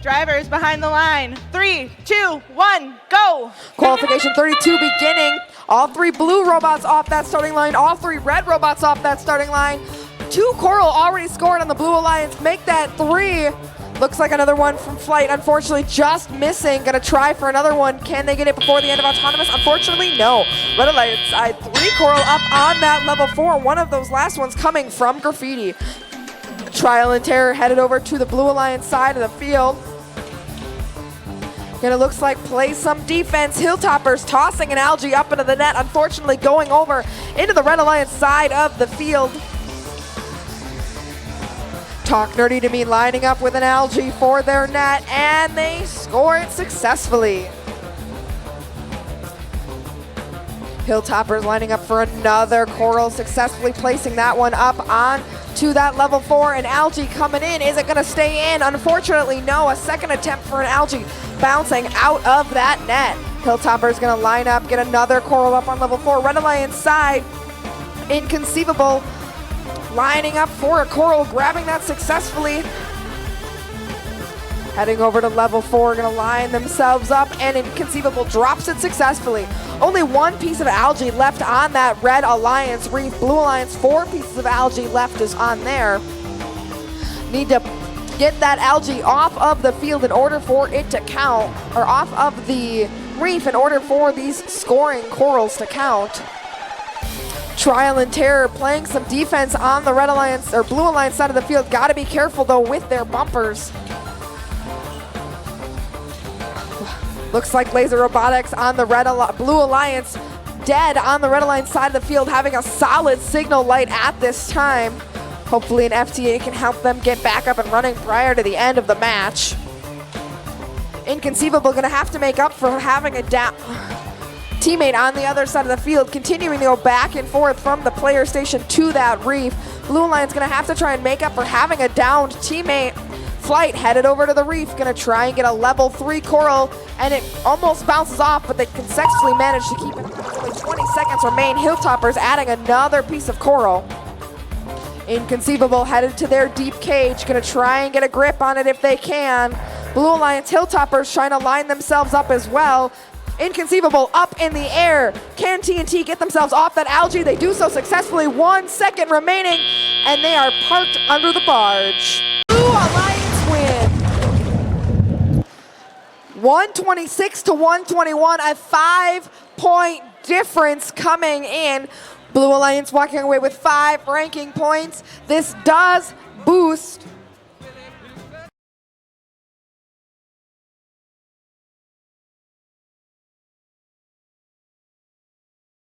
Drivers behind the line. 3, 2, 1, go! Qualification 32 beginning. All 3 blue robots off that starting line. All 3 red robots off that starting line. 2 Coral already scored on the Blue Alliance. Make that 3. Looks like another one from Flight. Unfortunately, just missing. Gonna try for another one. Can they get it before the end of Autonomous? Unfortunately, no. Red Alliance side 3 Coral up on that level 4. One of those last ones coming from Graffiti. Trial and Terror headed over to the Blue Alliance side of the field. Gonna looks like play some defense. Hilltoppers tossing an Algae up into the net. Unfortunately, going over into the Red Alliance side of the field. Talk Nerdy to Me lining up with an Algae for their net, and they score it successfully. Hilltoppers lining up for another Coral, successfully placing that one up on to that level 4. An Algae coming in. Is it going to stay in? Unfortunately, no. A second attempt for an Algae bouncing out of that net. Hilltoppers going to line up, get another Coral up on level 4. Red Alliance side, Inconceivable lining up for a Coral, grabbing that successfully. Heading over to level 4, gonna line themselves up, and Inconceivable drops it successfully. Only 1 piece of Algae left on that Red Alliance reef. Blue Alliance, 4 pieces of Algae left is on there. Need to get that Algae off of the field in order for it to count, or off of the reef in order for these scoring Corals to count. Trial and Terror playing some defense on the Red Alliance or Blue Alliance side of the field. Got to be careful though with their bumpers. Looks like Laser Robotics on the Blue Alliance dead on the Red Alliance side of the field, having a solid signal light at this time. Hopefully an FTA can help them get back up and running prior to the end of the match. Inconceivable gonna have to make up for having a down teammate on the other side of the field, continuing to go back and forth from the player station to that reef. Blue Alliance gonna have to try and make up for having a downed teammate. Flight headed over to the reef, gonna try and get a level 3 Coral, and it almost bounces off, but they can successfully manage to keep it. Only 20 seconds remain. Hilltoppers adding another piece of Coral. Inconceivable headed to their deep cage, gonna try and get a grip on it if they can. Blue Alliance Hilltoppers trying to line themselves up as well. Inconceivable up in the air. Can TNT get themselves off that Algae? They do so successfully. 1 second remaining, and they are parked under the barge. Blue Alliance win. 126 to 121, a 5-point difference coming in. Blue Alliance walking away with 5 ranking points. This does boost